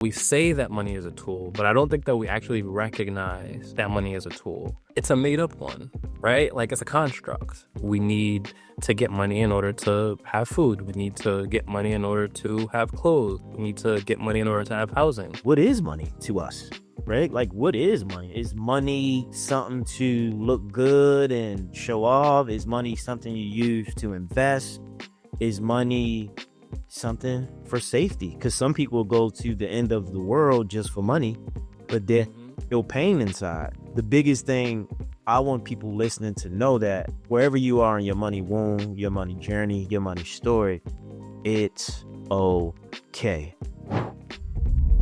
We say that money is a tool, but I don't think that we actually recognize that money is a tool. It's a made-up one, right? Like, it's a construct. We need to get money in order to have food. We need to get money in order to have clothes. We need to get money in order to have housing. What is money to us, right? Like, what is money? Is money something to look good and show off? Is money something you use to invest? Is money something for safety? Because some people go to the end of the world just for money, but they feel pain inside. The biggest thing I want people listening to know that wherever you are in your money womb, your money journey, your money story, it's okay.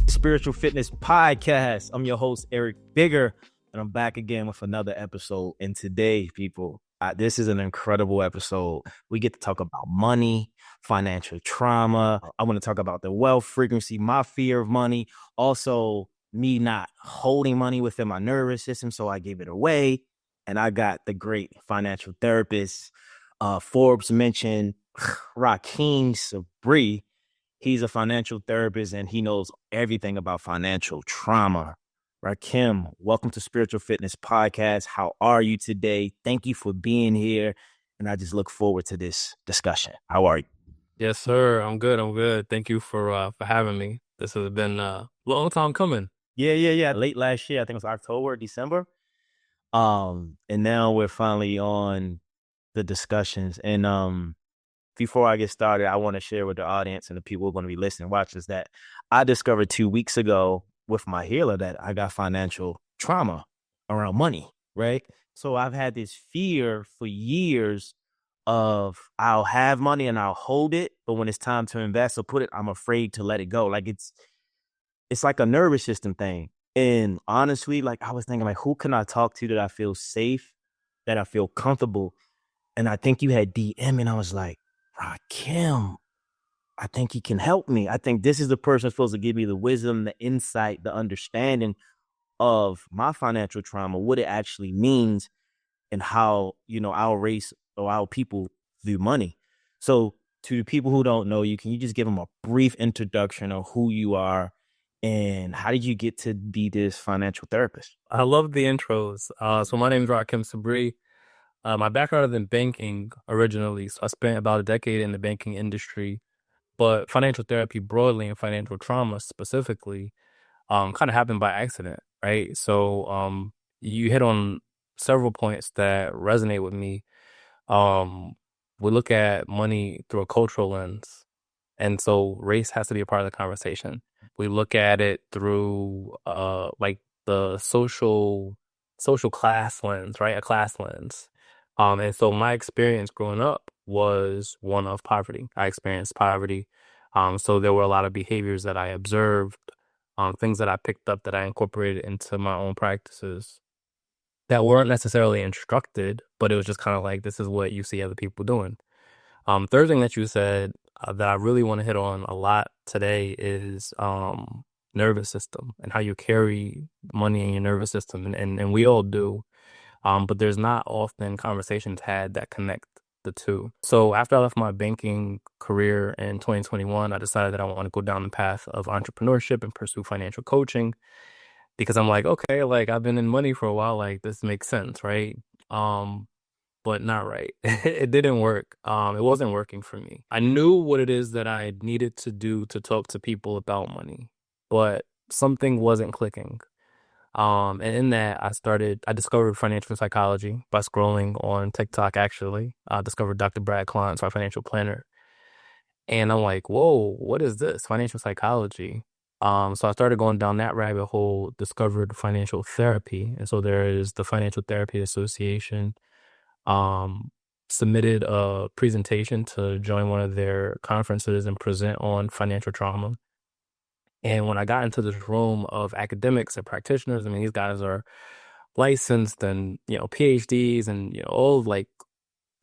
Spiritual Fitness Podcast. I'm your host, Eric Bigger, and I'm back again with another episode. And today, people, this is an incredible episode. We get to talk about money, financial trauma. I want to talk about the wealth frequency, my fear of money, also me not holding money within my nervous system, so I gave it away. And I got the great financial therapist. Forbes mentioned Rahkim Sabree. He's a financial therapist and he knows everything about financial trauma. Rahkim, welcome to Spiritual Fitness Podcast. How are you today? Thank you for being here. And I just look forward to this discussion. How are you? Yes, sir. I'm good. Thank you for having me. This has been a long time coming. Yeah. Late last year, I think it was October, December. And now we're finally on the discussions. And before I get started, I want to share with the audience and the people who are going to be listening, watch this, that I discovered 2 weeks ago with my healer that I got financial trauma around money, right? So I've had this fear for years of I'll have money and I'll hold it, but when it's time to invest or put it, I'm afraid to let it go. Like it's like a nervous system thing. And honestly, like I was thinking, like, who can I talk to that I feel safe, that I feel comfortable? And I think you had DM, and I was like, Rahkim, I think he can help me. I think this is the person supposed to give me the wisdom, the insight, the understanding of my financial trauma, what it actually means, and how, our race or our people view money. So to the people who don't know you, can you just give them a brief introduction of who you are and how did you get to be this financial therapist? I love the intros. So my name is Rahkim Sabree. My background is in banking originally. So I spent about a decade in the banking industry, but financial therapy broadly and financial trauma specifically kind of happened by accident, right? So you hit on several points that resonate with me. We look at money through a cultural lens, and so race has to be a part of the conversation. We look at it through like the social class lens, right? A class lens. And so my experience growing up was one of poverty. I experienced poverty. So there were a lot of behaviors that I observed, things that I picked up that I incorporated into my own practices that weren't necessarily instructed, but it was just kind of like, this is what you see other people doing. Third thing that you said that I really want to hit on a lot today is nervous system and how you carry money in your nervous system. And we all do. But there's not often conversations had that connect the two. So after I left my banking career in 2021, I decided that I want to go down the path of entrepreneurship and pursue financial coaching because I'm like, okay, like I've been in money for a while, like this makes sense, right? But not right. It didn't work. It wasn't working for me. I knew what it is that I needed to do to talk to people about money, but something wasn't clicking. And in that, I discovered financial psychology by scrolling on TikTok, actually. I discovered Dr. Brad Klein's our financial planner. And I'm like, whoa, what is this? Financial psychology. So I started going down that rabbit hole, discovered financial therapy. And so there is the Financial Therapy Association, submitted a presentation to join one of their conferences and present on financial trauma. And when I got into this room of academics and practitioners, I mean, these guys are licensed and, PhDs and, all like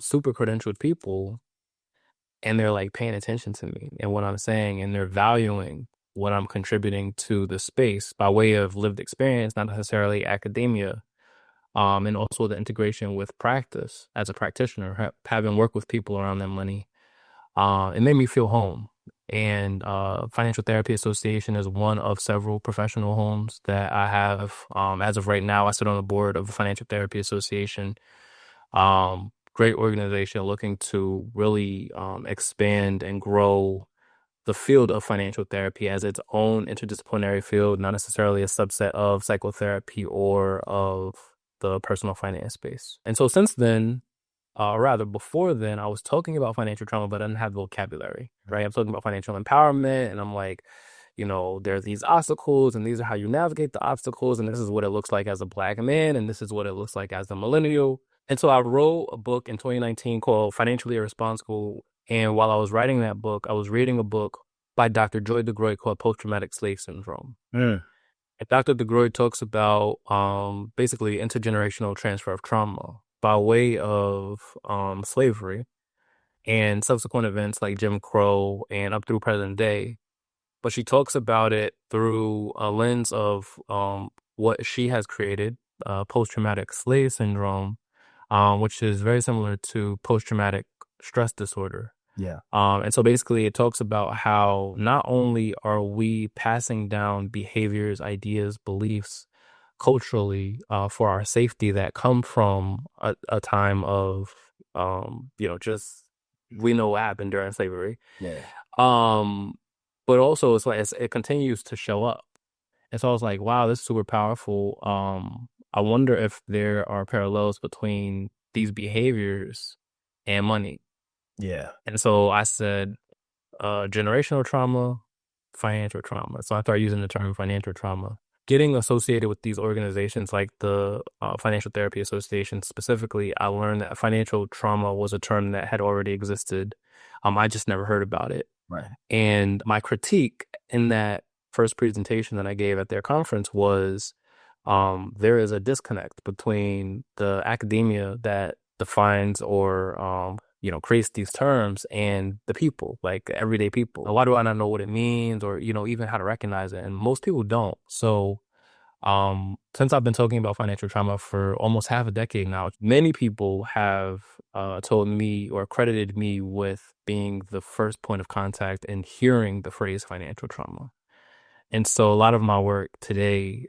super credentialed people. And they're like paying attention to me and what I'm saying, and they're valuing what I'm contributing to the space by way of lived experience, not necessarily academia. And also the integration with practice as a practitioner, having worked with people around their money. It made me feel home. And Financial Therapy Association is one of several professional homes that I have. As of right now, I sit on the board of the Financial Therapy Association. Great organization looking to really expand and grow the field of financial therapy as its own interdisciplinary field, not necessarily a subset of psychotherapy or of the personal finance space. And so since then, or rather before then, I was talking about financial trauma, but I didn't have the vocabulary, right? I'm talking about financial empowerment, and I'm like, there are these obstacles, and these are how you navigate the obstacles, and this is what it looks like as a Black man, and this is what it looks like as a millennial. And so I wrote a book in 2019 called Financially Irresponsible. And while I was writing that book, I was reading a book by Dr. Joy DeGroy called Post-Traumatic Slave Syndrome. Mm. And Dr. DeGroy talks about basically intergenerational transfer of trauma by way of slavery and subsequent events like Jim Crow and up through present day. But she talks about it through a lens of what she has created, post-traumatic slave syndrome, which is very similar to post-traumatic stress disorder. Yeah. And so basically it talks about how not only are we passing down behaviors, ideas, beliefs culturally for our safety that come from a time of, just we know what happened during slavery. Yeah. Um, but also it's like it continues to show up. And so I was like, wow, this is super powerful. I wonder if there are parallels between these behaviors and money. Yeah. And so I said, generational trauma, financial trauma. So I started using the term financial trauma. Getting associated with these organizations like the Financial Therapy Association specifically, I learned that financial trauma was a term that had already existed. I just never heard about it. Right. And my critique in that first presentation that I gave at their conference was there is a disconnect between the academia that defines or creates these terms and the people, like everyday people. Why do I not know what it means or, even how to recognize it? And most people don't. So since I've been talking about financial trauma for almost half a decade now, many people have told me or credited me with being the first point of contact and hearing the phrase financial trauma. And so a lot of my work today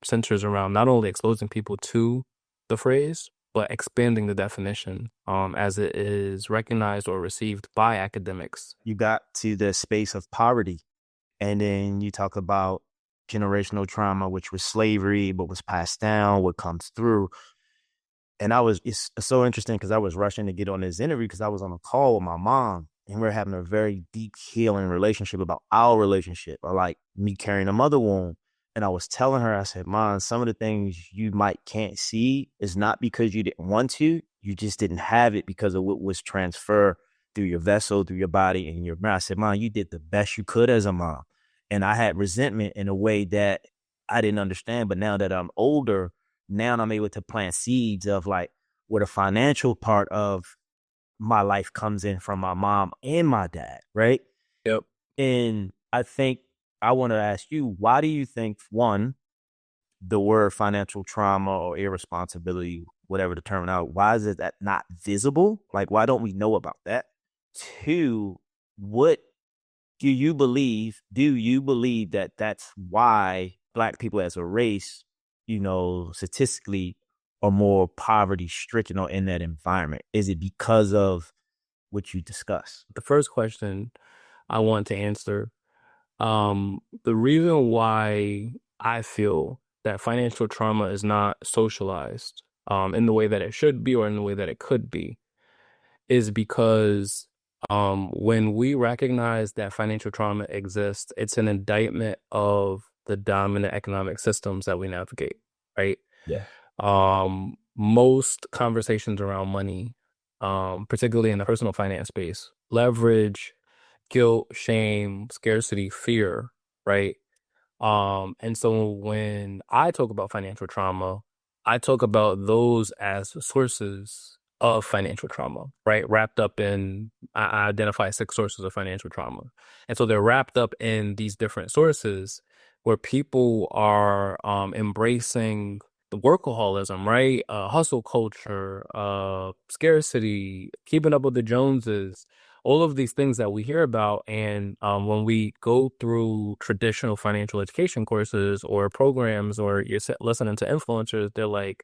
centers around not only exposing people to the phrase, but expanding the definition as it is recognized or received by academics. You got to the space of poverty, and then you talk about generational trauma, which was slavery, what was passed down, what comes through. And it's so interesting because I was rushing to get on this interview because I was on a call with my mom, and we're having a very deep healing relationship about our relationship, or like me carrying a mother wound. And I was telling her, I said, Mom, some of the things you can't see is not because you didn't want to, you just didn't have it because of what was transferred through your vessel, through your body and your mind. I said, Mom, you did the best you could as a mom. And I had resentment in a way that I didn't understand. But now that I'm older, now I'm able to plant seeds of like where the financial part of my life comes in from my mom and my dad, right? Yep. And I think I want to ask you, why do you think, one, the word financial trauma or irresponsibility, whatever the term now, why is it that not visible? Like, why don't we know about that? Two, what do you believe? Do you believe that that's why Black people as a race, statistically are more poverty stricken or in that environment? Is it because of what you discuss? The first question I want to answer, the reason why I feel that financial trauma is not socialized in the way that it should be or in the way that it could be is because when we recognize that financial trauma exists, it's an indictment of the dominant economic systems that we navigate, right? Yeah. Most conversations around money, particularly in the personal finance space, leverage, guilt, shame, scarcity, fear, right? And so when I talk about financial trauma, I talk about those as sources of financial trauma, right? Wrapped up in, I identify 6 sources of financial trauma. And so they're wrapped up in these different sources where people are embracing the workaholism, right? Hustle culture, scarcity, keeping up with the Joneses, all of these things that we hear about. And when we go through traditional financial education courses or programs, or you're listening to influencers, they're like,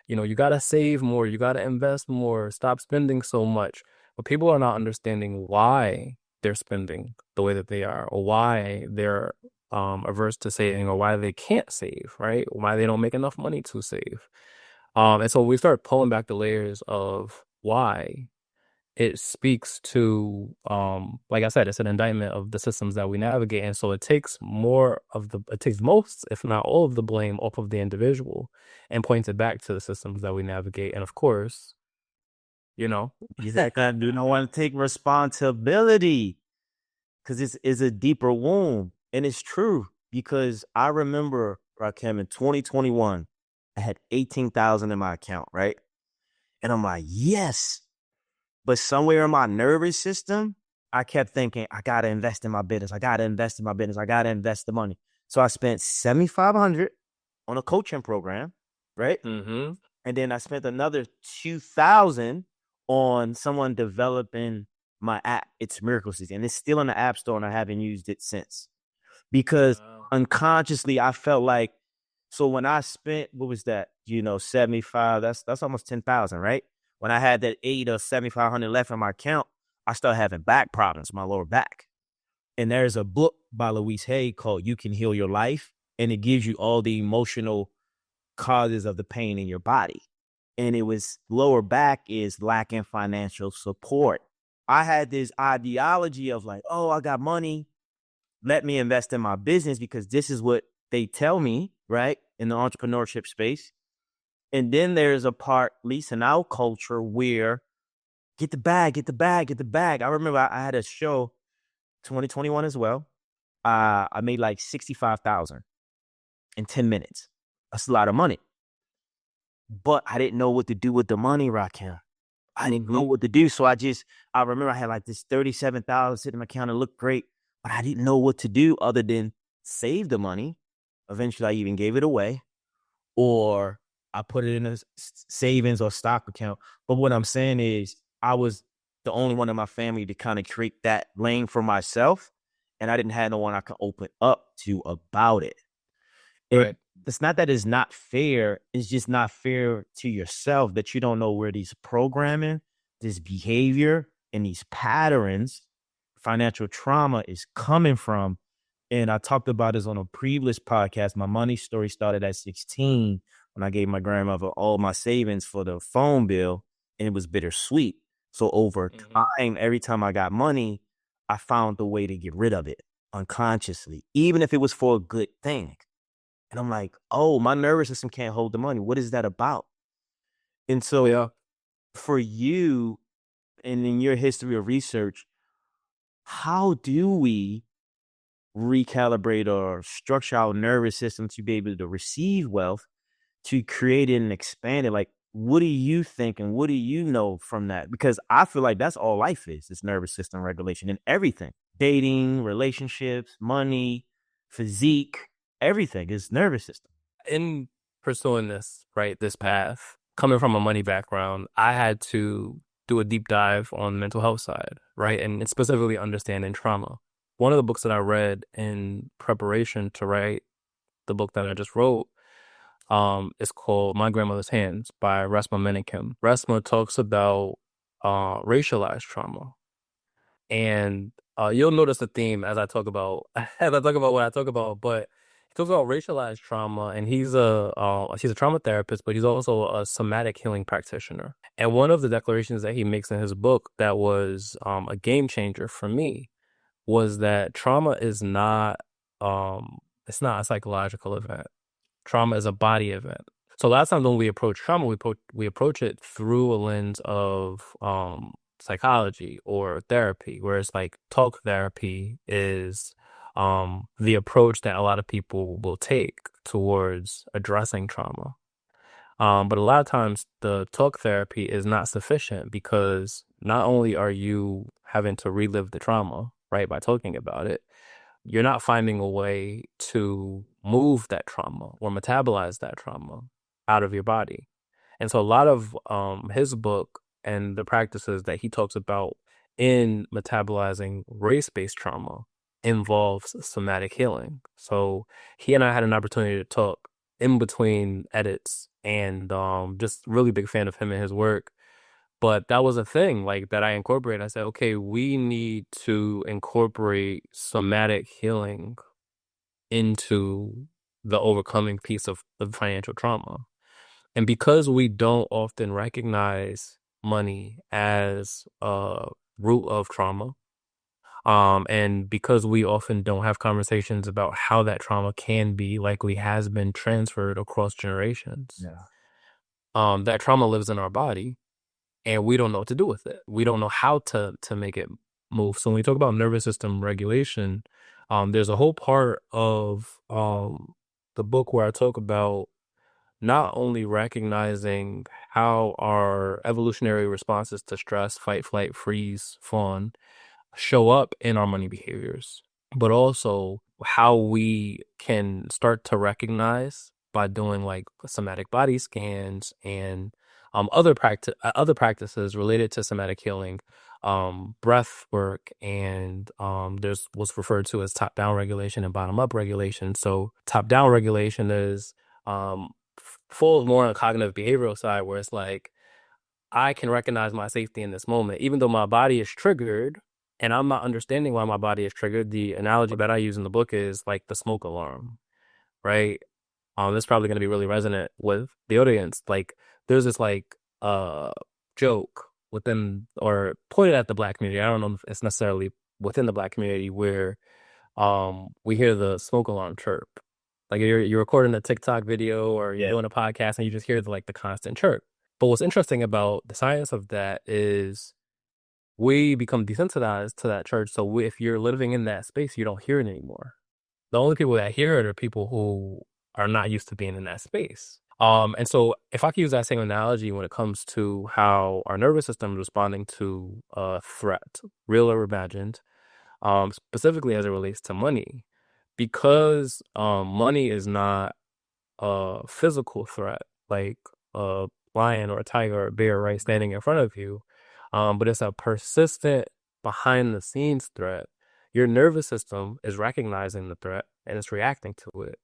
you got to save more, you got to invest more, stop spending so much. But people are not understanding why they're spending the way that they are, or why they're averse to saving, or why they can't save, right? Why they don't make enough money to save. And so we start pulling back the layers of why. It speaks to, like I said, it's an indictment of the systems that we navigate. And so it takes most, if not all of the blame off of the individual and points it back to the systems that we navigate. And of course, you know, Exactly. I do not want to take responsibility because it's a deeper wound. And it's true because I remember, Rakim, in 2021, I had 18,000 in my account, right? And I'm like, yes. But somewhere in my nervous system, I kept thinking, I gotta invest in my business. I gotta invest in my business. I gotta invest the money. So I spent 7,500 on a coaching program, right? mm-hmm. And then I spent another 2,000 on someone developing my app. It's Miracle City, and it's still in the App Store, and I haven't used it since because Wow. unconsciously I felt like, so when I spent, what was that? 75, that's almost 10,000, right? When I had that 8 or 7,500 left in my account, I started having back problems, my lower back. And there's a book by Louise Hay called You Can Heal Your Life. And it gives you all the emotional causes of the pain in your body. And it was lower back is lacking financial support. I had this ideology of like, oh, I got money. Let me invest in my business because this is what they tell me, right? In the entrepreneurship space. And then there's a part, at least in our culture, where get the bag, get the bag, get the bag. I remember I had a show 2021 as well. I made like 65,000 in 10 minutes. That's a lot of money. But I didn't know what to do with the money, Rakim. I didn't know what to do. So I remember I had like this 37,000 sitting in my account. It looked great, but I didn't know what to do other than save the money. Eventually, I even gave it away, or I put it in a savings or stock account. But what I'm saying is, I was the only one in my family to kind of create that lane for myself, and I didn't have no one I could open up to about it. Right. It's not that it's not fair. It's just not fair to yourself that you don't know where these programming, this behavior, and these patterns, financial trauma is coming from. And I talked about this on a previous podcast. My money story started at 16 when I gave my grandmother all my savings for the phone bill, and it was bittersweet. So over time, every time I got money, I found a way to get rid of it unconsciously, even if it was for a good thing. And I'm like, oh, my nervous system can't hold the money. What is that about? And so Yeah. for you and in your history of research, how do we recalibrate or structure our nervous system to be able to receive wealth, to create it and expand it? Like, what do you think and what do you know from that? Because I feel like that's all life is, it's nervous system regulation and everything. Dating, relationships, money, physique, everything is nervous system. In pursuing this path, coming from a money background, I had to do a deep dive on the mental health side, right? And specifically understanding trauma. One of the books that I read in preparation to write the book that I just wrote, is called My Grandmother's Hands by Resmaa Menakem. Resmaa talks about racialized trauma. And you'll notice a theme as I talk about what I talk about, but he talks about racialized trauma, and he's a trauma therapist, but he's also a somatic healing practitioner. And one of the declarations that he makes in his book that was a game changer for me was that trauma is not it's not a psychological event. Trauma is a body event. So a lot of times when we approach trauma, we approach it through a lens of psychology or therapy, whereas like talk therapy is the approach that a lot of people will take towards addressing trauma. But a lot of times the talk therapy is not sufficient because not only are you having to relive the trauma, right, by talking about it, you're not finding a way to move that trauma or metabolize that trauma out of your body. And so a lot of his book and the practices that he talks about in metabolizing race-based trauma involves somatic healing. So he and I had an opportunity to talk in between edits, and just really big fan of him and his work. But that was a thing like that I incorporated. I said, okay, we need to incorporate somatic healing into the overcoming piece of the financial trauma. And because we don't often recognize money as a root of trauma, and because we often don't have conversations about how that trauma can be likely has been transferred across generations, Yeah. that trauma lives in our body and we don't know what to do with it. We don't know how to make it move. So when we talk about nervous system regulation, there's a whole part of the book where I talk about not only recognizing how our evolutionary responses to stress, fight, flight, freeze, fawn show up in our money behaviors, but also how we can start to recognize by doing like somatic body scans and other practices related to somatic healing, breath work, and there's what's referred to as top down regulation and bottom up regulation. So top down regulation is full more on the cognitive behavioral side, where it's like I can recognize my safety in this moment, even though my body is triggered and I'm not understanding why my body is triggered. The analogy that I use in the book is like the smoke alarm, right? This is probably going to be really resonant with the audience. Like, there's this like uh joke within or pointed at the Black community. I don't know if it's necessarily within the Black community where we hear the smoke alarm chirp. Like you're recording a TikTok video or you're doing a podcast and you just hear the constant chirp. But what's interesting about the science of that is we become desensitized to that church. So if you're living in that space, you don't hear it anymore. The only people that hear it are people who are not used to being in that space. And so if I could use that same analogy when it comes to how our nervous system is responding to a threat, real or imagined, specifically as it relates to money, because money is not a physical threat like a lion or a tiger or a bear right standing in front of you, but it's a persistent behind the scenes threat. Your nervous system is recognizing the threat and it's reacting to it.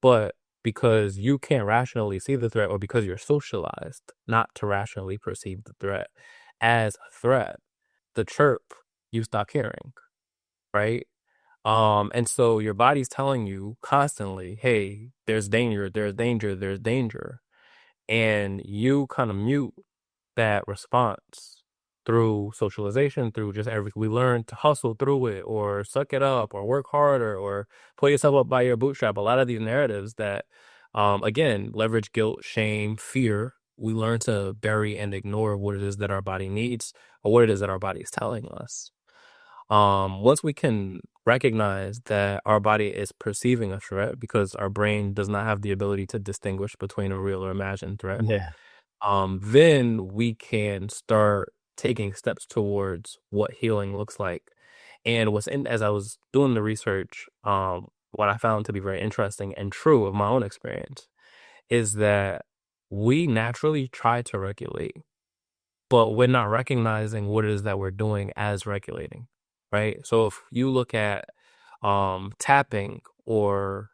But because you can't rationally see the threat or because you're socialized not to rationally perceive the threat as a threat, the chirp you stop hearing, right? And so your body's telling you constantly, hey, there's danger, there's danger, there's danger. And you kind of mute that response through socialization, through just everything. We learn to hustle through it or suck it up or work harder or pull yourself up by your bootstrap. A lot of these narratives that, again, leverage guilt, shame, fear. We learn to bury and ignore what it is that our body needs or what it is that our body is telling us. Once we can recognize that our body is perceiving a threat because our brain does not have the ability to distinguish between a real or imagined threat, Yeah. then we can start taking steps towards what healing looks like. And as I was doing the research, what I found to be very interesting and true of my own experience is that we naturally try to regulate, but we're not recognizing what it is that we're doing as regulating, right? So if you look at tapping or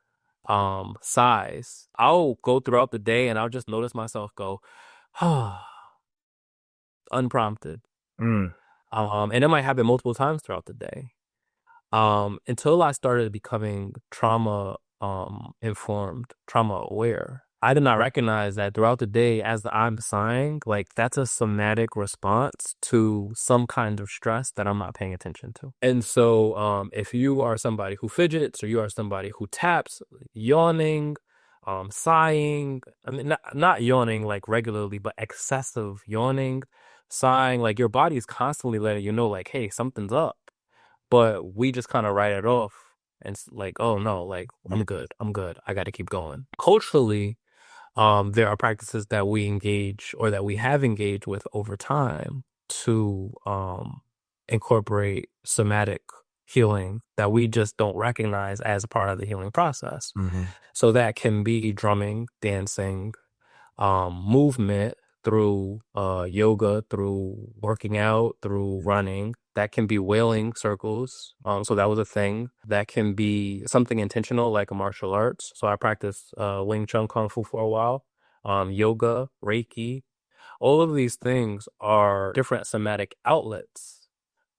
sighs, I'll go throughout the day and I'll just notice myself go, unprompted. Mm. And it might happen multiple times throughout the day. Until I started becoming trauma informed, trauma aware. I did not recognize that throughout the day as I'm sighing, like that's a somatic response to some kind of stress that I'm not paying attention to. And so if you are somebody who fidgets or you are somebody who taps, yawning, sighing, I mean not yawning like regularly, but excessive yawning, sighing, like your body is constantly letting you know like, hey, something's up. But we just kind of write it off and it's like, oh no, like I'm good. I got to keep going. Culturally, there are practices that we engage or that we have engaged with over time to incorporate somatic healing that we just don't recognize as a part of the healing process. Mm-hmm. So that can be drumming, dancing, movement through yoga, through working out, through running, That can be whaling circles. So that was a thing. That can be something intentional like a martial arts. So I practiced Wing Chun Kung Fu for a while. Yoga, Reiki. All of these things are different somatic outlets.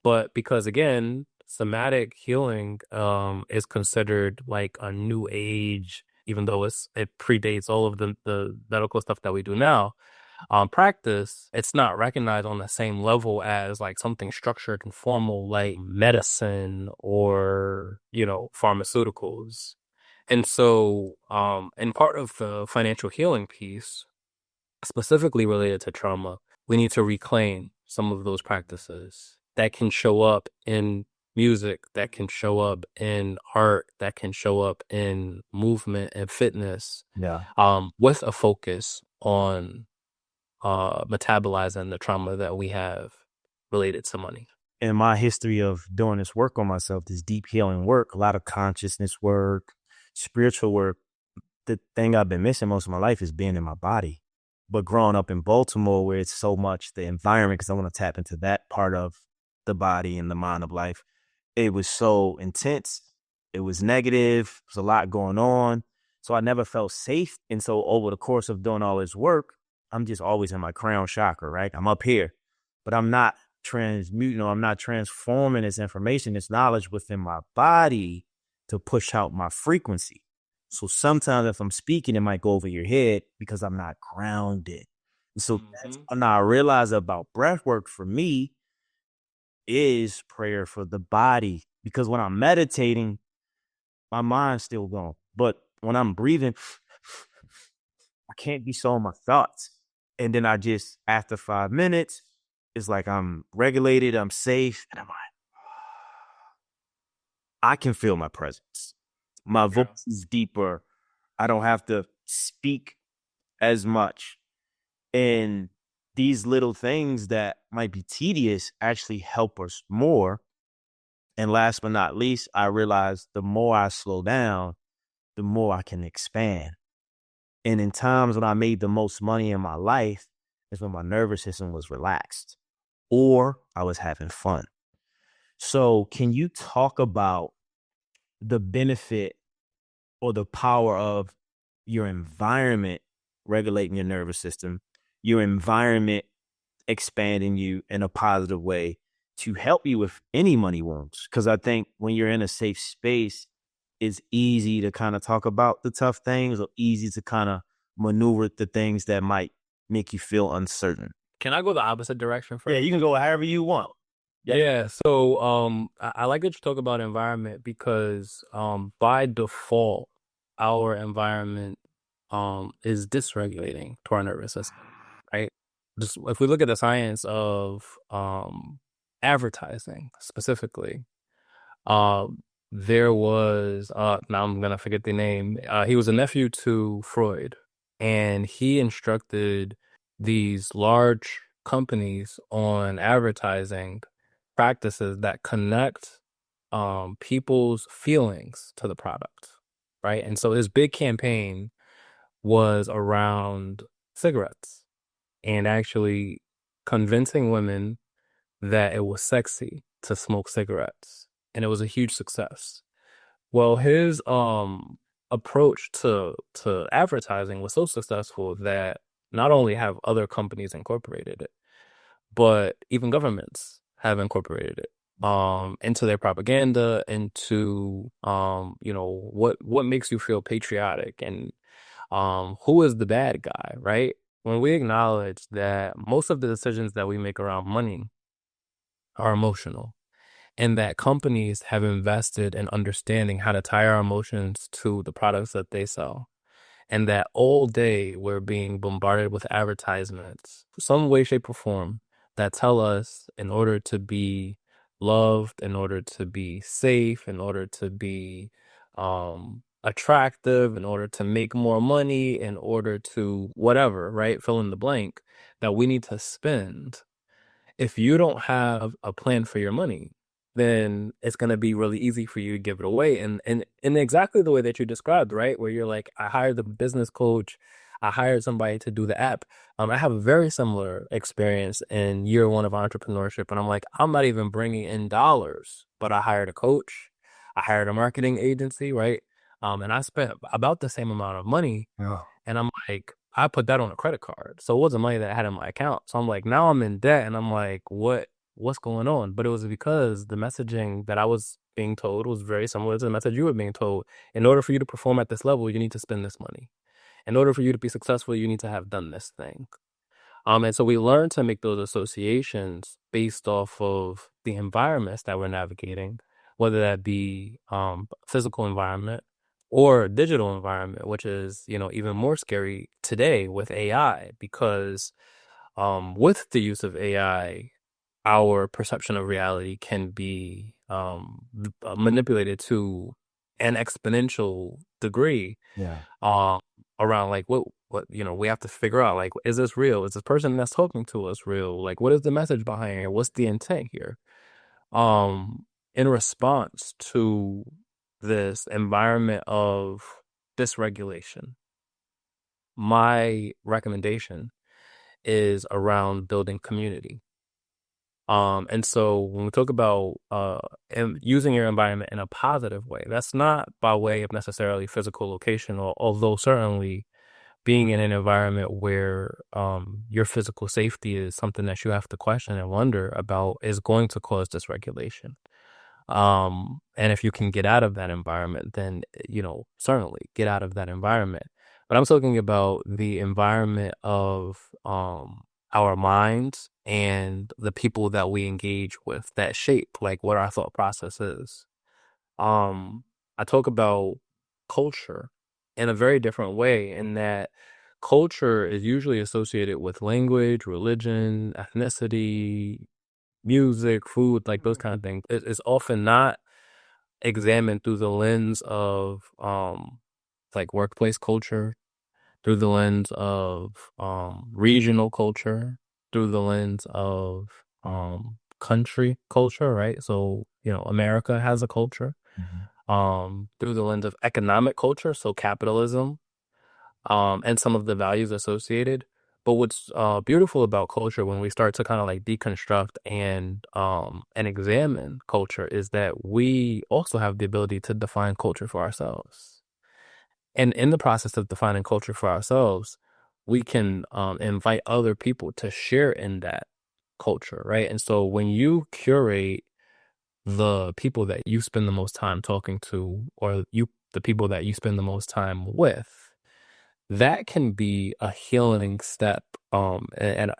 But because again, somatic healing is considered like a new age, even though it predates all of the medical stuff that we do now. Practice, it's not recognized on the same level as like something structured and formal like medicine or, pharmaceuticals. And so, in part of the financial healing piece, specifically related to trauma, we need to reclaim some of those practices that can show up in music, that can show up in art, that can show up in movement and fitness, Yeah. with a focus on metabolizing the trauma that we have related to money. In my history of doing this work on myself, this deep healing work, a lot of consciousness work, spiritual work, the thing I've been missing most of my life is being in my body. But growing up in Baltimore, where it's so much the environment, because I want to tap into that part of the body and the mind of life, it was so intense. It was negative. There's a lot going on. So I never felt safe. And so over the course of doing all this work, I'm just always in my crown chakra, right? I'm up here, but I'm not transmuting or I'm not transforming this information, this knowledge within my body to push out my frequency. So sometimes if I'm speaking, it might go over your head because I'm not grounded. And so that's Mm-hmm. when I realize about breath work for me is prayer for the body. Because when I'm meditating, my mind's still gone. But when I'm breathing, I can't be so in my thoughts. And then I just, after 5 minutes, it's like I'm regulated, I'm safe, and I'm like, I can feel my presence. My Yeah. voice is deeper. I don't have to speak as much. And these little things that might be tedious actually help us more. And last but not least, I realized the more I slow down, the more I can expand. And in times when I made the most money in my life is when my nervous system was relaxed or I was having fun. So, can you talk about the benefit or the power of your environment regulating your nervous system, your environment expanding you in a positive way to help you with any money wounds? Because I think when you're in a safe space, it's easy to kind of talk about the tough things or easy to kind of maneuver the things that might make you feel uncertain. Can I go the opposite direction Yeah, first? you can go however you want. Yeah. Yeah, so I like that you talk about environment because by default our environment is dysregulating to our nervous system, right? Just if we look at the science of advertising specifically, there was now I'm gonna forget the name. He was a nephew to Freud, and he instructed these large companies on advertising practices that connect people's feelings to the product, right? And so his big campaign was around cigarettes and actually convincing women that it was sexy to smoke cigarettes, and it was a huge success. Well, his approach to advertising was so successful that not only have other companies incorporated it, but even governments have incorporated it into their propaganda, into what makes you feel patriotic, and who is the bad guy, right? When we acknowledge that most of the decisions that we make around money are emotional, and that companies have invested in understanding how to tie our emotions to the products that they sell, and that all day we're being bombarded with advertisements, some way, shape, or form, that tell us in order to be loved, in order to be safe, in order to be attractive, in order to make more money, in order to whatever, right? Fill in the blank, that we need to spend. If you don't have a plan for your money, then it's going to be really easy for you to give it away. And in exactly the way that you described, right? Where you're like, I hired the business coach, I hired somebody to do the app. I have a very similar experience in year one of entrepreneurship, and I'm like, I'm not even bringing in dollars, but I hired a coach, I hired a marketing agency, right? And I spent about the same amount of money, Yeah. and I'm like, I put that on a credit card, so it wasn't money that I had in my account. So I'm like, now I'm in debt, and I'm like, what's going on? But it was because the messaging that I was being told was very similar to the message you were being told. In order for you to perform at this level, you need to spend this money. In order for you to be successful, you need to have done this thing. And so we learn to make those associations based off of the environments that we're navigating, whether that be physical environment or digital environment, which is, even more scary today with AI, because with the use of AI, our perception of reality can be manipulated to an exponential degree, Yeah. um, around like what we have to figure out, like, is this real? Is this person that's talking to us real? Like, what is the message behind it? What's the intent here? Um, in response to this environment of dysregulation, my recommendation is around building community. And so when we talk about using your environment in a positive way, that's not by way of necessarily physical location, or although certainly being in an environment where your physical safety is something that you have to question and wonder about is going to cause dysregulation. And if you can get out of that environment, then, certainly get out of that environment. But I'm talking about the environment of our minds and the people that we engage with that shape like what our thought process is. Um, I talk about culture in a very different way, in that culture is usually associated with language, religion, ethnicity, music, food, like those kind of things. It's often not examined through the lens of like workplace culture, through the lens of regional culture, through the lens of country culture, right? So, America has a culture. Mhm. Through the lens of economic culture, so capitalism, and some of the values associated. But what's beautiful about culture, when we start to kind of like deconstruct and examine culture, is that we also have the ability to define culture for ourselves. And in the process of defining culture for ourselves, we can invite other people to share in that culture, right? And so when you curate the people that you spend the most time talking to, or the people that you spend the most time with, that can be a healing step. And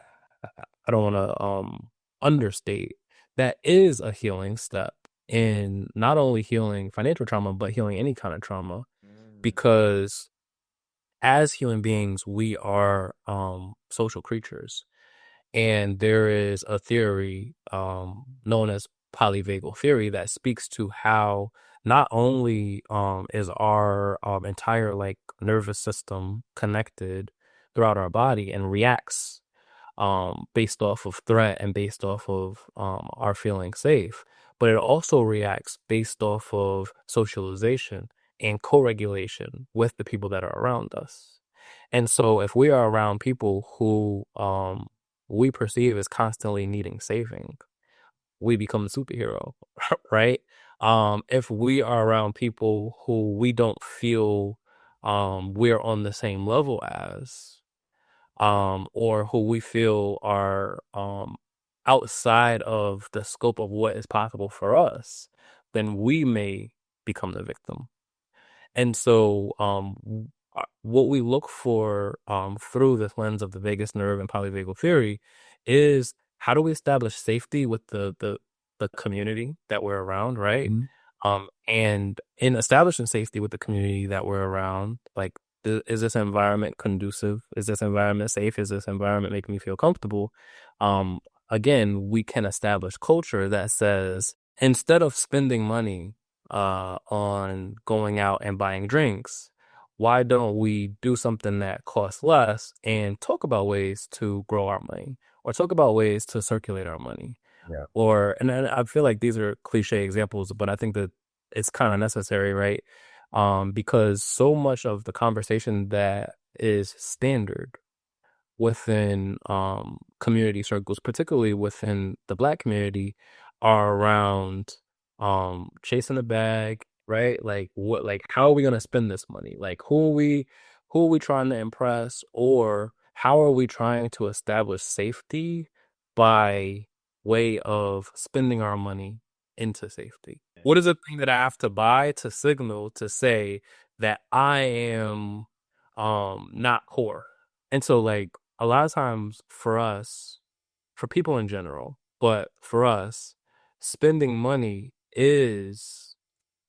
I don't want to understate, that is a healing step in not only healing financial trauma, but healing any kind of trauma, Mm. because as human beings, we are social creatures. And there is a theory known as polyvagal theory that speaks to how not only is our entire like nervous system connected throughout our body and reacts based off of threat and based off of our feeling safe, but it also reacts based off of socialization and co-regulation with the people that are around us. And so if we are around people who we perceive as constantly needing saving, we become a superhero, right? If we are around people who we don't feel we're on the same level as, or who we feel are outside of the scope of what is possible for us, then we may become the victim. And so, what we look for through this lens of the vagus nerve and polyvagal theory is, how do we establish safety with the community that we're around, right? Mhm. And in establishing safety with the community that we're around, like, is this environment conducive? Is this environment safe? Is this environment making me feel comfortable? Um, Again, we can establish culture that says, instead of spending money on going out and buying drinks, why don't we do something that costs less and talk about ways to grow our money, or talk about ways to circulate our money? Yeah. And then I feel like these are cliche examples, but I think that it's kind of necessary, right? Because so much of the conversation that is standard within community circles, particularly within the Black community, are around chasing the bag, right? Like what, like how are we gonna spend this money? Like who are we trying to impress, or how are we trying to establish safety by way of spending our money into safety? What is the thing that I have to buy to signal to say that I am not poor? And so like a lot of times for us, for people in general, but for us, spending money is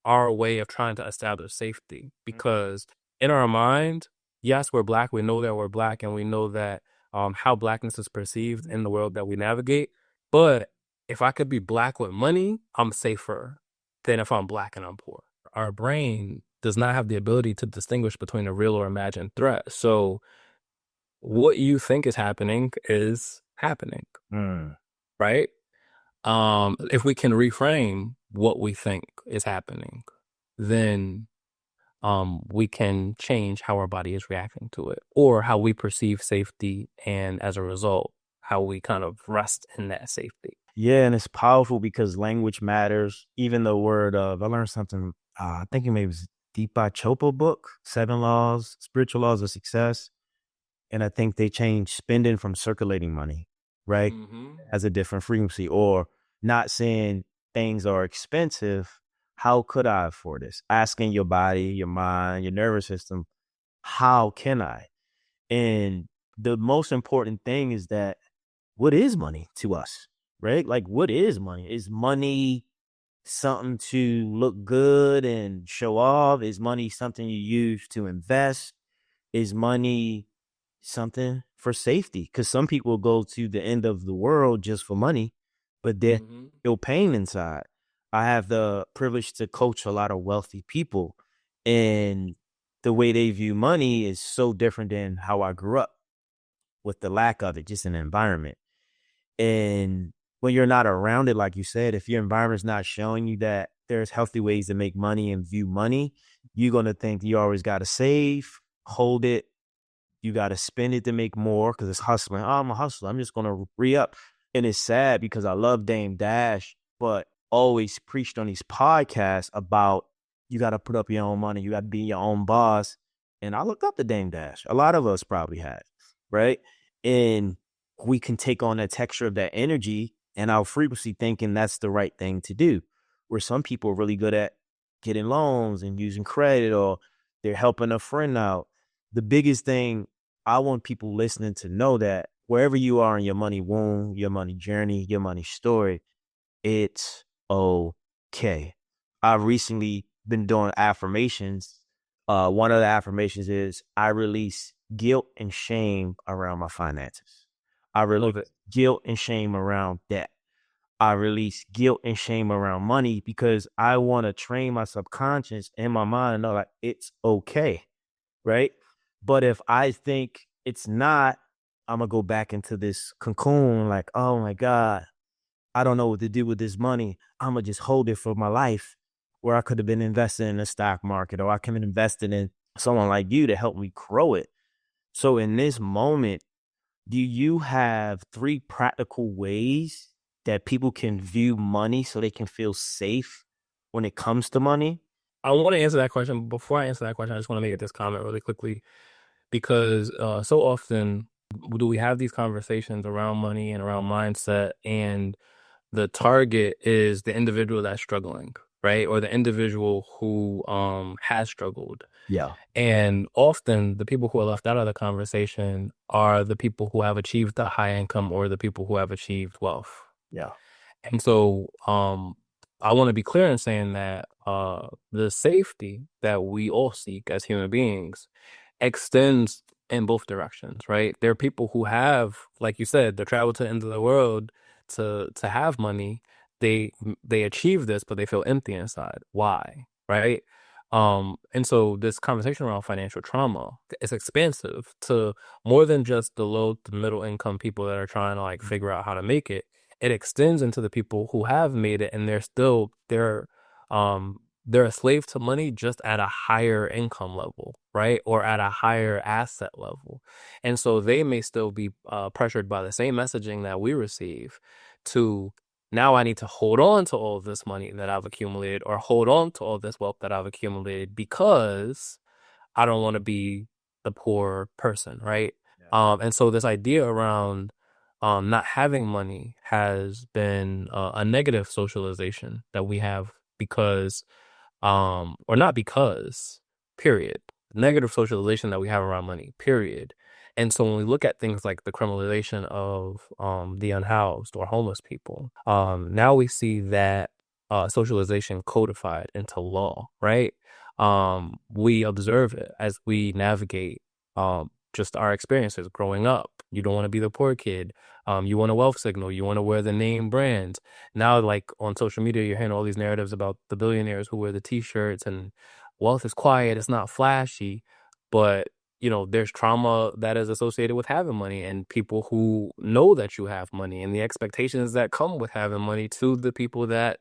our way of trying to establish safety because in our mind, yes, we're Black. We know that we're Black and we know that how Blackness is perceived in the world that we navigate. But if I could be Black with money, I'm safer than if I'm Black and I'm poor. Our brain does not have the ability to distinguish between a real or imagined threat. So what you think is happening, Mm. right? If we can reframe what we think is happening, then we can change how our body is reacting to it or how we perceive safety, and as a result, how we kind of rest in that safety. Yeah, and it's powerful because language matters. Even the word of, I learned something, I think it maybe was Deepak Chopra book, Seven Laws, Spiritual Laws of Success. And I think they changed spending from circulating money, right? Mm-hmm. As a different frequency, or not saying things are expensive. How could I afford this? Asking your body, your mind, your nervous system, how can I? And the most important thing is that what is money to us, right? Like, what is money? Is money something to look good and show off? Is money something you use to invest? Is money something for safety? Because some people go to the end of the world just for money, but they Mm-hmm. feel pain inside. I have the privilege to coach a lot of wealthy people, and the way they view money is so different than how I grew up with the lack of it, just an environment. And when you're not around it, like you said, if your environment's not showing you that there's healthy ways to make money and view money, you're going to think you always got to save, hold it, you got to spend it to make more because it's hustling. Oh, I'm a hustler. I'm just going to re up. And it's sad because I love Dame Dash, but always preached on these podcasts about you got to put up your own money. You got to be your own boss. And I looked up to Dame Dash. A lot of us probably had, right? And we can take on that texture of that energy and our frequency thinking that's the right thing to do. Where some people are really good at getting loans and using credit, or they're helping a friend out. The biggest thing I want people listening to know that wherever you are in your money womb, your money journey, your money story, it's okay. I've recently been doing affirmations. One of the affirmations is I release guilt and shame around my finances. I release Love it. guilt and shame around debt. I release guilt and shame around money because I want to train my subconscious and my mind to know like it's okay, right? But if I think it's not, I'm gonna go back into this cocoon, like, oh my God, I don't know what to do with this money. I'm gonna just hold it for my life, where I could have been investing in the stock market, or I could have been investing in someone like you to help me grow it. So in this moment, do you have 3 practical ways that people can view money so they can feel safe when it comes to money? I want to answer that question. Before I answer that question, I just want to make this comment really quickly because so often do we have these conversations around money and around mindset, and the target is the individual that's struggling, right? Or the individual who has struggled. Yeah. And often the people who are left out of the conversation are the people who have achieved the high income or the people who have achieved wealth. Yeah. And so I want to be clear in saying that the safety that we all seek as human beings extends in both directions, right? There are people who have, like you said, the travel to the end of the world to have money. They achieve this, but they feel empty inside. Why? Right? And so this conversation around financial trauma is expansive to more than just the low to middle income people that are trying to like figure out how to make it. It extends into the people who have made it and they're a slave to money just at a higher income level. right? Or at a higher asset level. And so they may still be pressured by the same messaging that we receive to now I need to hold on to all this money that I've accumulated or hold on to all this wealth that I've accumulated because I don't want to be the poor person, right? Yeah. And so this idea around not having money has been a negative socialization that we have because or not because, period. Negative socialization that we have around money, period. And so when we look at things like the criminalization of the unhoused or homeless people, now we see that socialization codified into law, right? We observe it as we navigate just our experiences growing up. You don't want to be the poor kid. You want a wealth signal. You want to wear the name brands. Now, like on social media, you're hearing all these narratives about the billionaires who wear the t-shirts and wealth is quiet. It's not flashy, but there's trauma that is associated with having money and people who know that you have money and the expectations that come with having money to the people that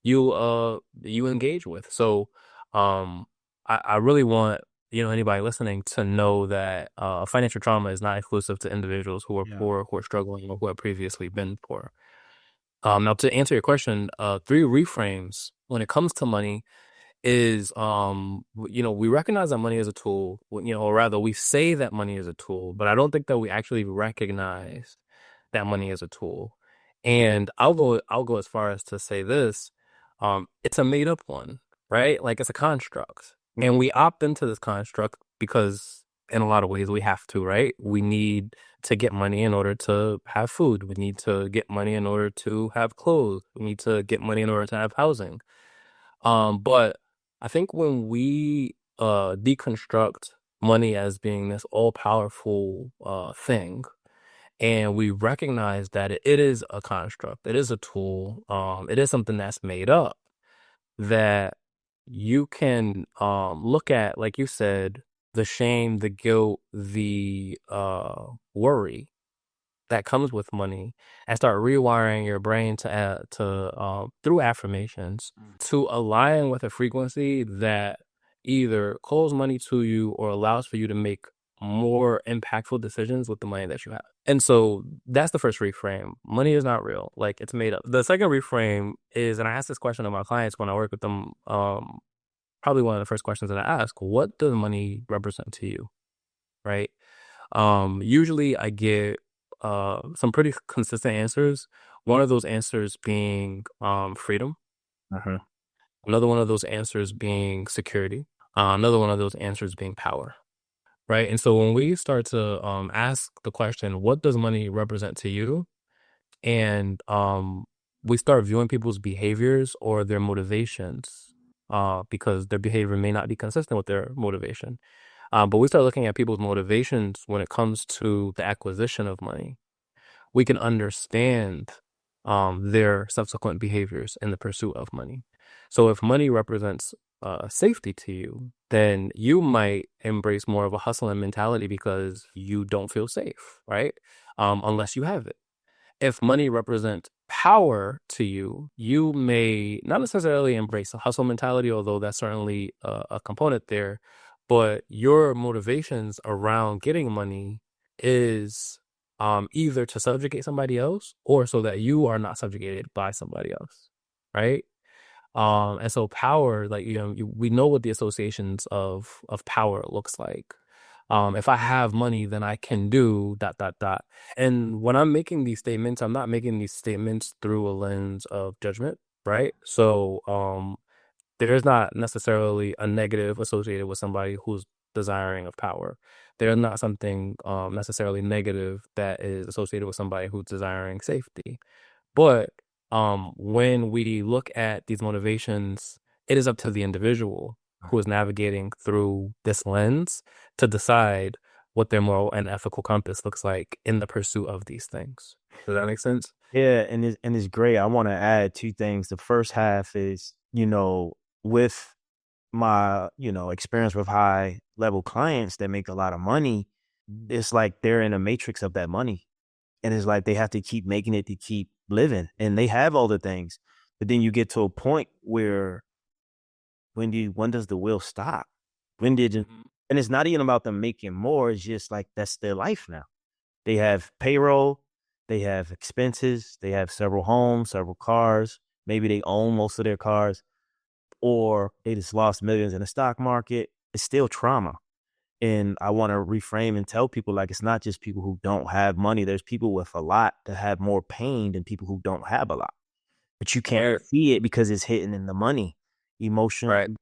you engage with. So, um, I really want anybody listening to know that financial trauma is not exclusive to individuals who are Yeah. poor, who are struggling, or who have previously been poor. Now to answer your question, three reframes when it comes to money is we recognize that money is a tool, or rather we say that money is a tool, but I don't think that we actually recognize that money is a tool. And I'll go as far as to say this, it's a made up one, right? Like it's a construct. And we opt into this construct because in a lot of ways we have to, right? We need to get money in order to have food. We need to get money in order to have clothes. We need to get money in order to have housing. But I think when we deconstruct money as being this all-powerful thing, and we recognize that it is a construct, it is a tool, it is something that's made up, that you can look at, like you said, the shame, the guilt, the worry that comes with money and start rewiring your brain to through affirmations to align with a frequency that either calls money to you or allows for you to make more impactful decisions with the money that you have. And so that's the first reframe. Money is not real. Like it's made up. The second reframe is, and I ask this question to my clients when I work with them, probably one of the first questions that I ask, what does money represent to you? Right? Usually I get some pretty consistent answers. One of those answers being freedom. Uh-huh. Another one of those answers being security. Another one of those answers being power. Right. And so when we start to ask the question, what does money represent to you? And we start viewing people's behaviors or their motivations because their behavior may not be consistent with their motivation. But we start looking at people's motivations when it comes to the acquisition of money. We can understand their subsequent behaviors in the pursuit of money. So if money represents safety to you, then you might embrace more of a hustling mentality because you don't feel safe, right? Unless you have it. If money represents power to you, you may not necessarily embrace a hustle mentality, although that's certainly a component there. But your motivations around getting money is either to subjugate somebody else or so that you are not subjugated by somebody else, right? And so power, like we know what the associations of power looks like. If I have money, then I can do dot dot dot. And when I'm making these statements, I'm not making these statements through a lens of judgment, right? So there's not necessarily a negative associated with somebody who's desiring of power. There's not something necessarily negative that is associated with somebody who's desiring safety. But when we look at these motivations, it is up to the individual who is navigating through this lens to decide what their moral and ethical compass looks like in the pursuit of these things. Does that make sense? Yeah, and it's great. I want to add two things. The first half is, with my, experience with high level clients that make a lot of money, it's like they're in a matrix of that money. And it's like they have to keep making it to keep living. And they have all the things. But then you get to a point where when does the will stop? When did And it's not even about them making more. It's just like that's their life now. They have payroll, they have expenses, they have several homes, several cars. Maybe they own most of their cars, or they just lost millions in the stock market. It's still trauma. And I want to reframe and tell people like it's not just people who don't have money. There's people with a lot that have more pain than people who don't have a lot. But you can't Right. see it because it's hitting in the money, Right. emotionally,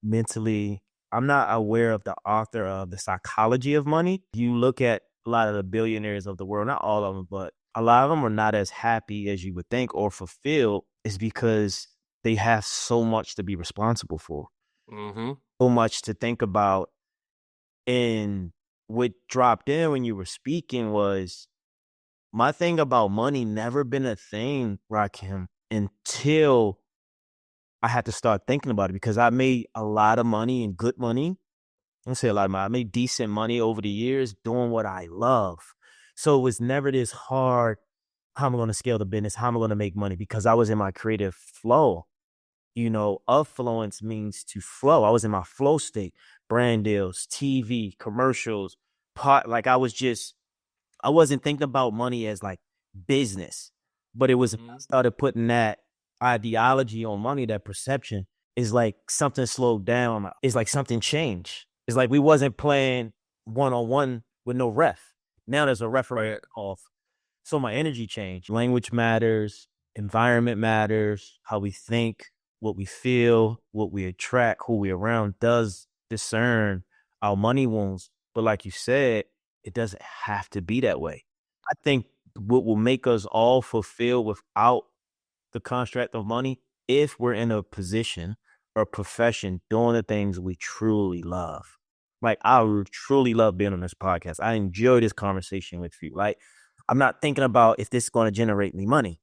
mentally. I'm not aware of the author of The Psychology of Money. You look at a lot of the billionaires of the world, not all of them, but a lot of them are not as happy as you would think or fulfilled, is because they have so much to be responsible for, Mm-hmm. so much to think about. And what dropped in when you were speaking was my thing about money never been a thing, Rakim, until I had to start thinking about it because I made a lot of money and good money. I don't say a lot of money. I made decent money over the years doing what I love. So it was never this hard. How am I going to scale the business? How am I going to make money? Because I was in my creative flow. Affluence means to flow. I was in my flow state, brand deals, TV, commercials, pot. Like I wasn't thinking about money as like business, but it was, I Mm-hmm. started putting that ideology on money, that perception is like something slowed down. It's like something changed. It's like we wasn't playing one on one with no ref. Now there's a referee Right. off. So my energy changed. Language matters, environment matters, how we think, what we feel, what we attract, who we're around does discern our money wounds. But like you said, it doesn't have to be that way. I think what will make us all fulfilled without the construct of money, if we're in a position or profession doing the things we truly love. Like I truly love being on this podcast. I enjoy this conversation with you. Like I'm not thinking about if this is going to generate me money.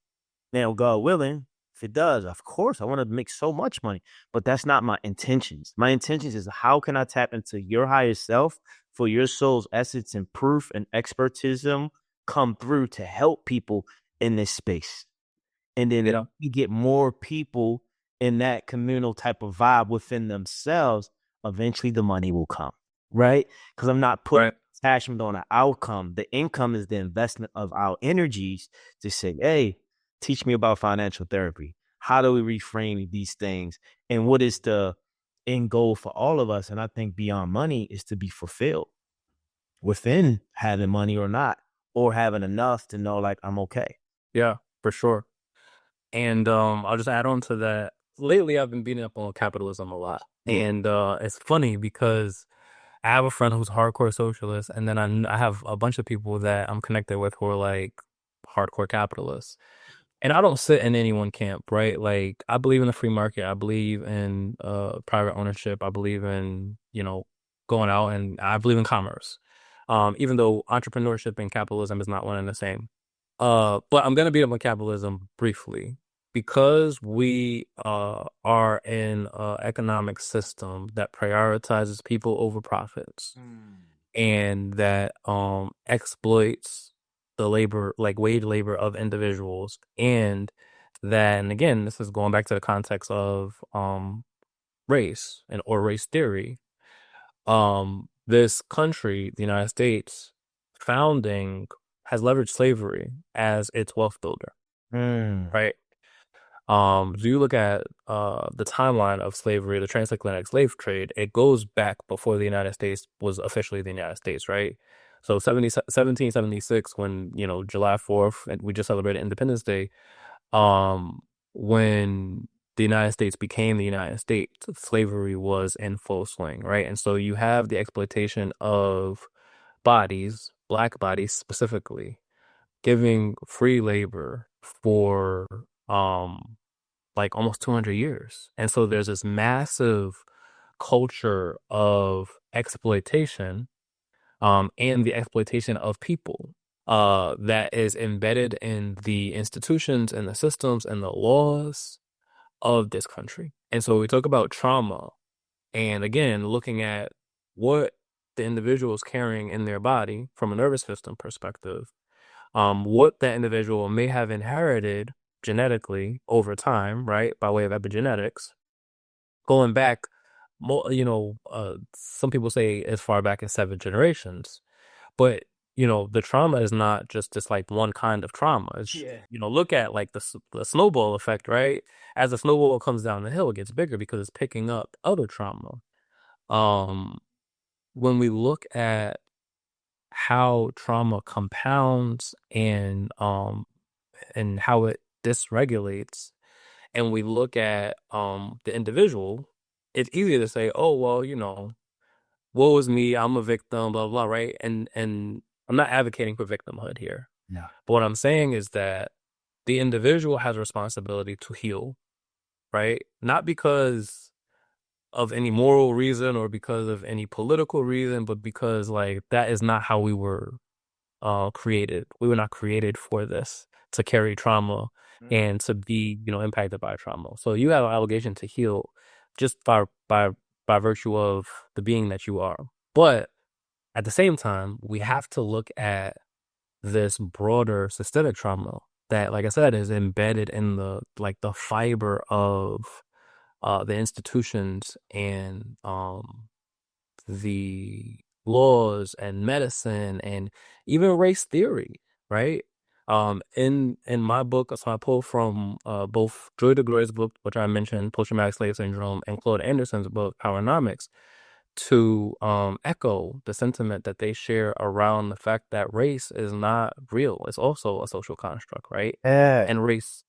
Now, God willing, if it does, of course, I want to make so much money, but that's not my intentions. My intentions is how can I tap into your higher self for your soul's essence and proof and expertism come through to help people in this space. And then if Yeah. we get more people in that communal type of vibe within themselves, eventually the money will come, right? Because I'm not putting Right. attachment on an outcome. The income is the investment of our energies to say, hey, teach me about financial therapy. How do we reframe these things? And what is the end goal for all of us? And I think beyond money is to be fulfilled within having money or not, or having enough to know like I'm okay. Yeah, for sure. And I'll just add on to that. Lately, I've been beating up on capitalism a lot, Mm. and it's funny because I have a friend who's hardcore socialist, and then I have a bunch of people that I'm connected with who are like hardcore capitalists. And I don't sit in any one camp, right? Like I believe in the free market. I believe in private ownership. I believe in, going out, and I believe in commerce. Even though entrepreneurship and capitalism is not one and the same. But I'm gonna beat up on capitalism briefly because we are in an economic system that prioritizes people over profits and that exploits the labor, like wage labor of individuals, and then again, this is going back to the context of race and or race theory. This country, the United States, founding has leveraged slavery as its wealth builder, Mm. right? So you look at the timeline of slavery, the transatlantic slave trade, it goes back before the United States was officially the United States, right? So 1776, when, July 4th, and we just celebrated Independence Day, when the United States became the United States, slavery was in full swing, right? And so you have the exploitation of bodies, black bodies specifically, giving free labor for like almost 200 years. And so there's this massive culture of exploitation and the exploitation of people that is embedded in the institutions and the systems and the laws of this country. And so we talk about trauma and again, looking at what the individual is carrying in their body from a nervous system perspective, what that individual may have inherited genetically over time, right, by way of epigenetics, going back some people say as far back as 7 generations, but the trauma is not just this like one kind of trauma. It's Yeah. look at like the snowball effect, right? As the snowball comes down the hill, it gets bigger because it's picking up other trauma. Um, when we look at how trauma compounds and how it dysregulates, and we look at the individual, it's easy to say, oh well, woe is me, I'm a victim, blah blah, right? And I'm not advocating for victimhood here. No. But what I'm saying is that the individual has a responsibility to heal, right? Not because of any moral reason or because of any political reason, but because like that is not how we were created. We were not created for this, to carry trauma Mm. and to be, impacted by trauma. So you have an obligation to heal just by virtue of the being that you are. But at the same time, we have to look at this broader systemic trauma that, like I said, is embedded in the fiber of the institutions and the laws and medicine and even race theory, right? In my book, so I pull from both Joy DeGruyd's book, which I mentioned, Post-Traumatic Slave Syndrome, and Claude Anderson's book, Powernomics, to echo the sentiment that they share around the fact that race is not real. It's also a social construct, right? Yeah. And race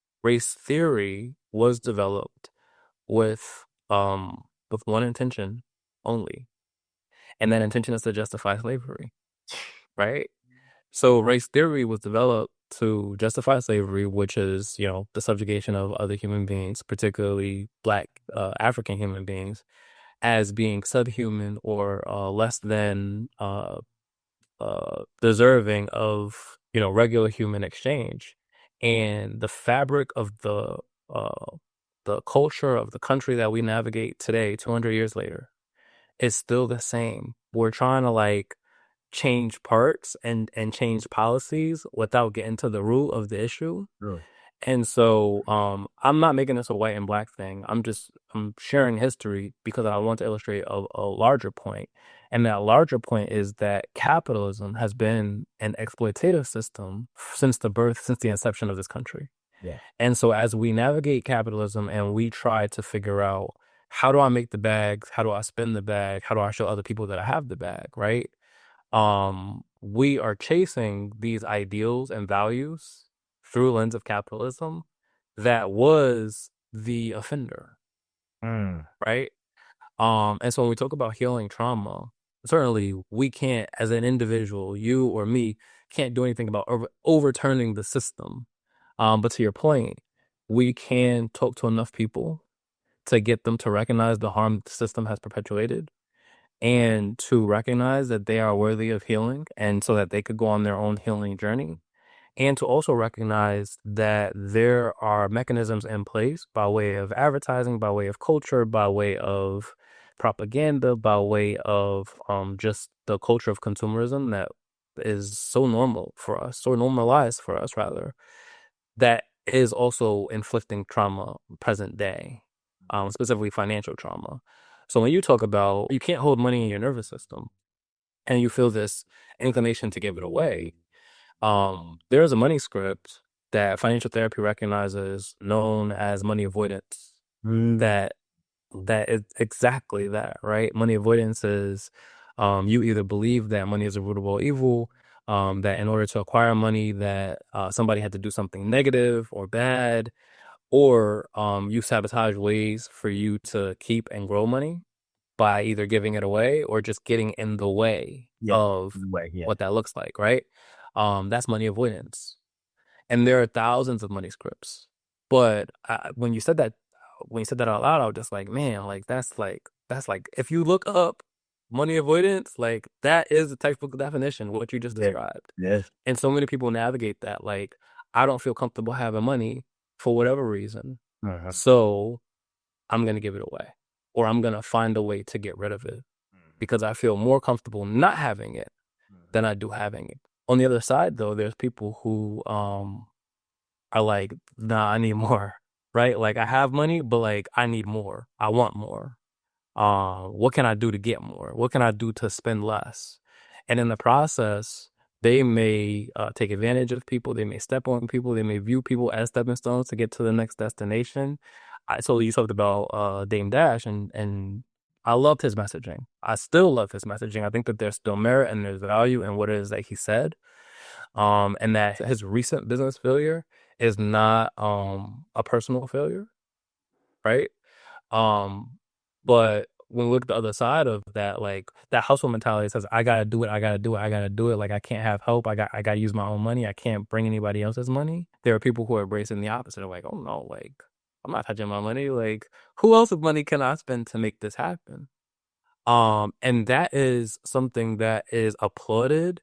theory was developed with one intention only, and that intention is to justify slavery, right? So race theory was developed to justify slavery, which is, the subjugation of other human beings, particularly Black African human beings, as being subhuman or less than deserving of, regular human exchange. And the fabric of the culture of the country that we navigate today, 200 years later, is still the same. We're trying to like change parts and change policies without getting to the root of the issue. Really. And so I'm not making this a white and black thing. I'm sharing history because I want to illustrate a larger point. And that larger point is that capitalism has been an exploitative system since the inception of this country. Yeah. And so as we navigate capitalism and we try to figure out, how do I make the bags? How do I spend the bag? How do I show other people that I have the bag, right? We are chasing these ideals and values through a lens of capitalism that was the offender, Mm. right? And so when we talk about healing trauma, certainly we can't, as an individual, you or me, can't do anything about overturning the system. But to your point, we can talk to enough people to get them to recognize the harm the system has perpetuated and to recognize that they are worthy of healing and so that they could go on their own healing journey, and to also recognize that there are mechanisms in place by way of advertising, by way of culture, by way of propaganda, by way of just the culture of consumerism that is so normal for us, so normalized for us rather, that is also inflicting trauma present day, specifically financial trauma. So when you talk about you can't hold money in your nervous system and you feel this inclination to give it away, there's a money script that financial therapy recognizes known as money avoidance. Mm. That that is exactly that, right? Money avoidance is you either believe that money is a root of all evil, that in order to acquire money that somebody had to do something negative or bad, or you sabotage ways for you to keep and grow money by either giving it away or just getting in the way Yeah. of Way. Yeah. what that looks like, right? That's money avoidance. And there are thousands of money scripts. But when you said that out loud, I was just like, man, like that's like if you look up money avoidance, like that is the textbook definition, what you just Yeah. described. Yes. And so many people navigate that. Like, I don't feel comfortable having money for whatever reason. Uh-huh. So I'm gonna give it away. Or I'm gonna find a way to get rid of it because I feel more comfortable not having it than I do having it. On the other side though, there's people who are like, nah, I need more. Right? Like I have money, but like I need more. I want more. What can I do to get more? What can I do to spend less? And in the process, they may take advantage of people. They may step on people. They may view people as stepping stones to get to the next destination. So you talked about Dame Dash, and I loved his messaging. I still love his messaging. I think that there's still merit and there's value in what it is that he said. And that his recent business failure is not a personal failure, right? Um, but when we look at the other side of that, like that hustle mentality says, I gotta do it, I gotta do it, I gotta do it. Like I can't have help. I gotta use my own money. I can't bring anybody else's money. There are people who are embracing the opposite. They're like, oh no, like I'm not touching my money. Like who else's money can I spend to make this happen? And that is something that is applauded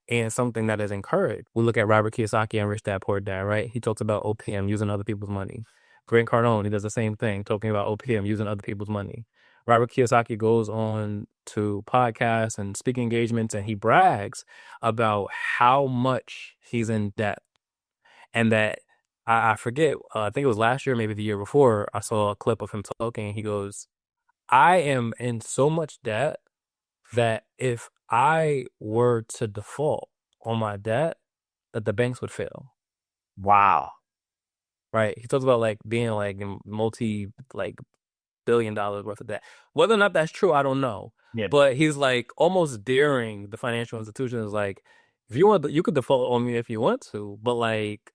and something that is encouraged. We look at Robert Kiyosaki and Rich Dad Poor Dad, right? He talks about OPM, using other people's money. Grant Cardone, he does the same thing, talking about OPM, using other people's money. Robert Kiyosaki goes on to podcasts and speaking engagements, and he brags about how much he's in debt. And that, I forget, I think it was last year, maybe the year before, I saw a clip of him talking. He goes, I am in so much debt that if I were to default on my debt, that the banks would fail. Wow. Right? He talks about like being like in like $1 billion worth of debt. Whether or not that's true, I don't know. Yeah. But he's like almost daring the financial institutions, like, if you want, you could default on me if you want to, but like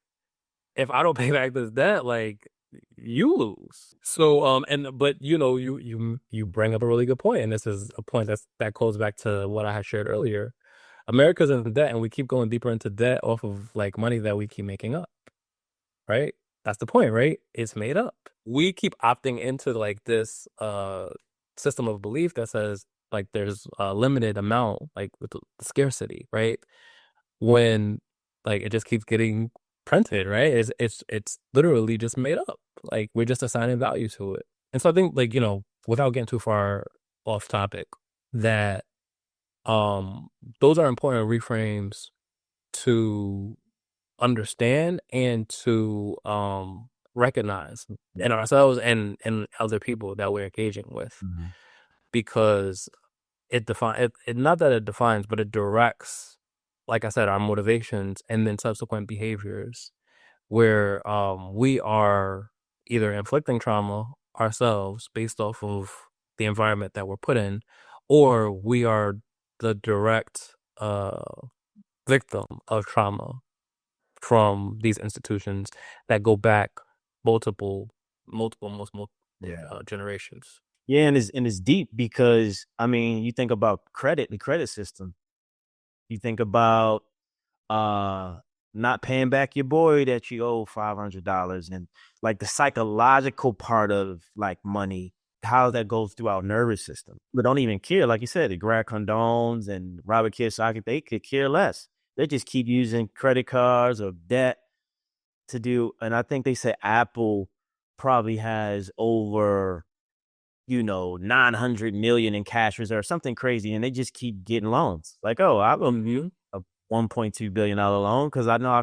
if I don't pay back this debt, like you lose. So but you bring up a really good point, and this is a point that goes back to what I had shared earlier. America's in debt, and we keep going deeper into debt off of like money that we keep making up, right? That's the point, right? It's made up. We keep opting into like this system of belief that says like there's a limited amount, like with the scarcity, right? When like it just keeps getting printed, right? It's literally just made up. Like we're just assigning value to it. And so I think, like, without getting too far off topic, that those are important reframes to understand and to recognize in ourselves and other people that we're engaging with, Mm-hmm. because it not that it defines, but it directs, like I said, our motivations and then subsequent behaviors, where we are either inflicting trauma ourselves based off of the environment that we're put in, or we are the direct victim of trauma from these institutions that go back multiple generations. Yeah, and it's deep because I mean, you think about the credit system. You think about not paying back your boy that you owe $500, and like the psychological part of like money, how that goes through our nervous system. But don't even care, like you said, the Grant Condones and Robert Kiyosaki, they could care less. They just keep using credit cards or debt to do. And I think they say Apple probably has over 900 million in cash reserve, something crazy, and they just keep getting loans. Like, oh, I will Mm-hmm. a $1.2 billion loan because I know I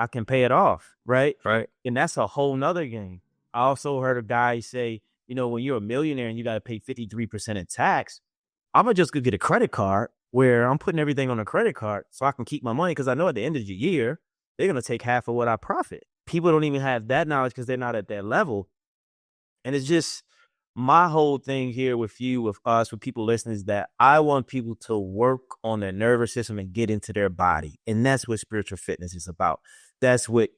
can pay it off, right? Right. And that's a whole nother game. I also heard a guy say, when you're a millionaire and you got to pay 53% in tax, I'm gonna just go get a credit card where I'm putting everything on a credit card so I can keep my money, because I know at the end of the year they're gonna take half of what I profit. People don't even have that knowledge because they're not at that level, and it's just my whole thing here with you, with us, with people listening, is that I want people to work on their nervous system and get into their body. And that's what spiritual fitness is about. That's what,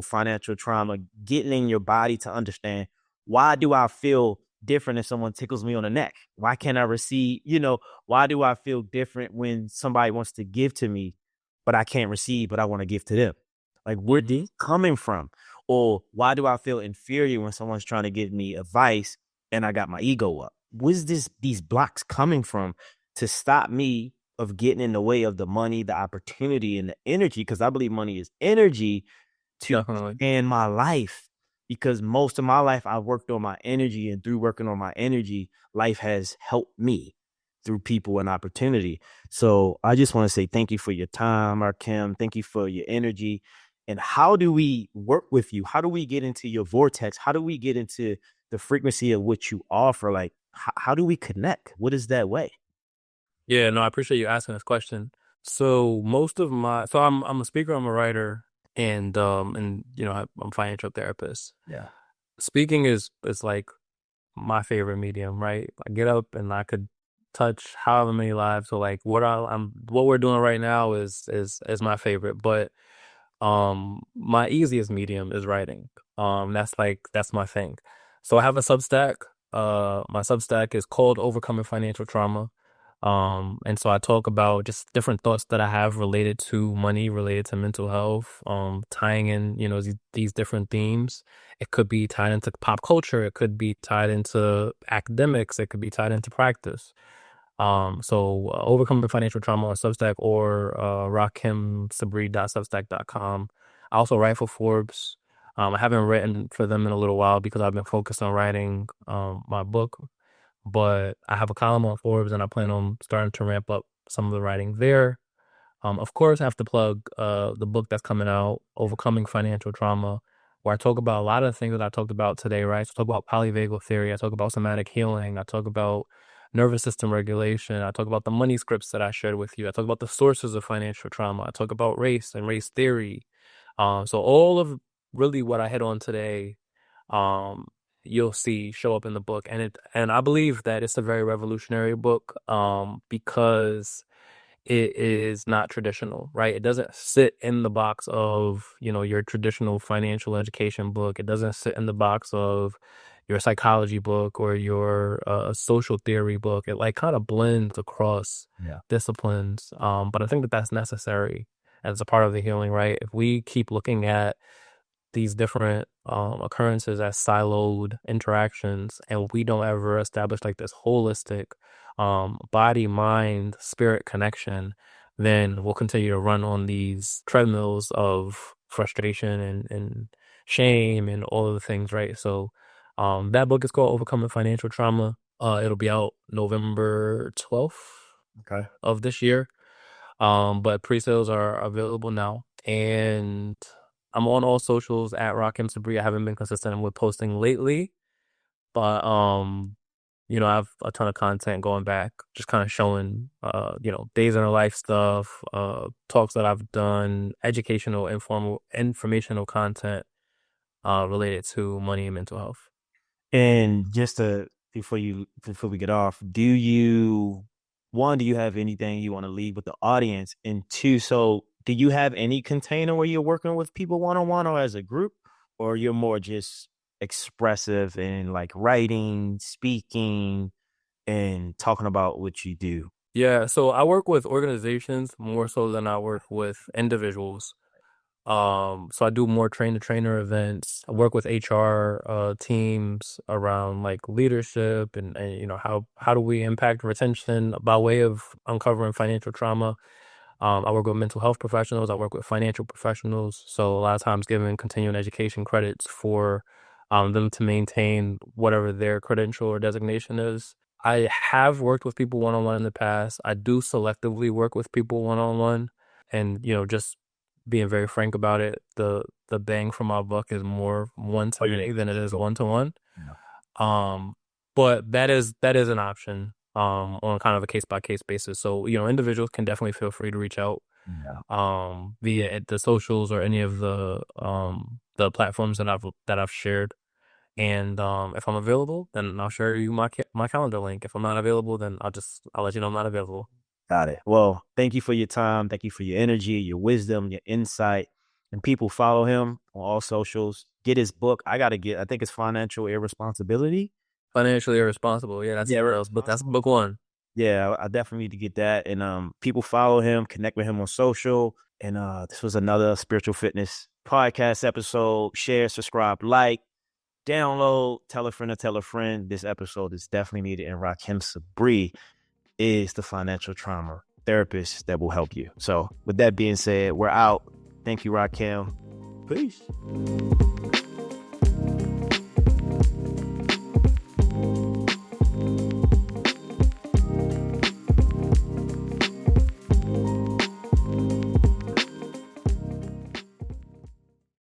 financial trauma, getting in your body to understand, why do I feel different if someone tickles me on the neck? Why can't I receive, why do I feel different when somebody wants to give to me, but I can't receive, but I want to give to them? Like, where's Mm-hmm. this coming from? Or why do I feel inferior when someone's trying to give me advice and I got my ego up? Where's these blocks coming from to stop me of getting in the way of the money, the opportunity, and the energy? Because I believe money is energy to Definitely. expand my life. Because most of my life I've worked on my energy, and through working on my energy, life has helped me through people and opportunity. So I just want to say thank you for your time, Rahkim. Thank you for your energy. And how do we work with you? How do we get into your vortex? How do we get into the frequency of what you offer? Like, how do we connect? What is that way? Yeah, no, I appreciate you asking this question. So I'm a speaker, I'm a writer, and I'm a financial therapist. Yeah. Speaking is like my favorite medium, right? I get up and I could touch however many lives. So like what we're doing right now is my favorite, but my easiest medium is writing. That's my thing. So I have a Substack. My Substack is called Overcoming Financial Trauma. And so I talk about just different thoughts that I have related to money, related to mental health, tying in, these different themes. It could be tied into pop culture, it could be tied into academics, it could be tied into practice. Overcoming financial trauma on Substack or rahkimsabree.substack.com. I also write for Forbes. I haven't written for them in a little while because I've been focused on writing my book, but I have a column on Forbes and I plan on starting to ramp up some of the writing there. Of course, I have to plug the book that's coming out, Overcoming Financial Trauma, where I talk about a lot of the things that I talked about today, right? So I talk about polyvagal theory, I talk about somatic healing, I talk about nervous system regulation, I talk about the money scripts that I shared with you, I talk about the sources of financial trauma, I talk about race and race theory. So all of really what I hit on today, um, you'll see show up in the book, and I believe that it's a very revolutionary book, because it is not traditional, right? It doesn't sit in the box of, your traditional financial education book. It doesn't sit in the box of your psychology book or your social theory book. It like kind of blends across Yeah. disciplines. But I think that that's necessary as a part of the healing, right? If we keep looking at these different occurrences as siloed interactions and we don't ever establish like this holistic body mind spirit connection, then we'll continue to run on these treadmills of frustration and shame and all of the things, right? So that book is called Overcoming Financial Trauma. It'll be out November 12th Okay. of this year. But pre-sales are available now. And I'm on all socials at Rahkim Sabree. I haven't been consistent with posting lately, but I have a ton of content going back, just kind of showing days in our life stuff, talks that I've done, educational, informal, informational content related to money and mental health. And just to before we get off, do you have anything you want to leave with the audience? And two, so do you have any container where you're working with people one on one or as a group, or you're more just expressive in like writing, speaking, and talking about what you do? Yeah, so I work with organizations more so than I work with individuals. So I do more train to trainer events. I work with HR teams around like leadership and how do we impact retention by way of uncovering financial trauma. I work with mental health professionals. I work with financial professionals. So a lot of times giving continuing education credits for them to maintain whatever their credential or designation is. I have worked with people one-on-one in the past. I do selectively work with people one-on-one, and just being very frank about it, the bang from my buck is more one to Oh, yeah. many than it is one to one. Yeah. Um, but that is an option on kind of a case by case basis. So, individuals can definitely feel free to reach out Yeah. via the socials or any of the platforms that I've shared. And if I'm available, then I'll share you my calendar link. If I'm not available, then I'll let you know I'm not available. Got it. Well, thank you for your time. Thank you for your energy, your wisdom, your insight. And people follow him on all socials. Get his book. I think it's Financial Irresponsibility. Financially irresponsible. Yeah, that's Yeah, something else, but that's book one. yeah, I definitely need to get that. And people follow him, connect with him on social. And this was another spiritual fitness podcast episode. Share, subscribe, like, download, tell a friend to tell a friend. This episode is definitely needed. And Rahkim Sabree is the financial trauma therapist that will help you. So with that being said, we're out. Thank you, Rahkim. Peace.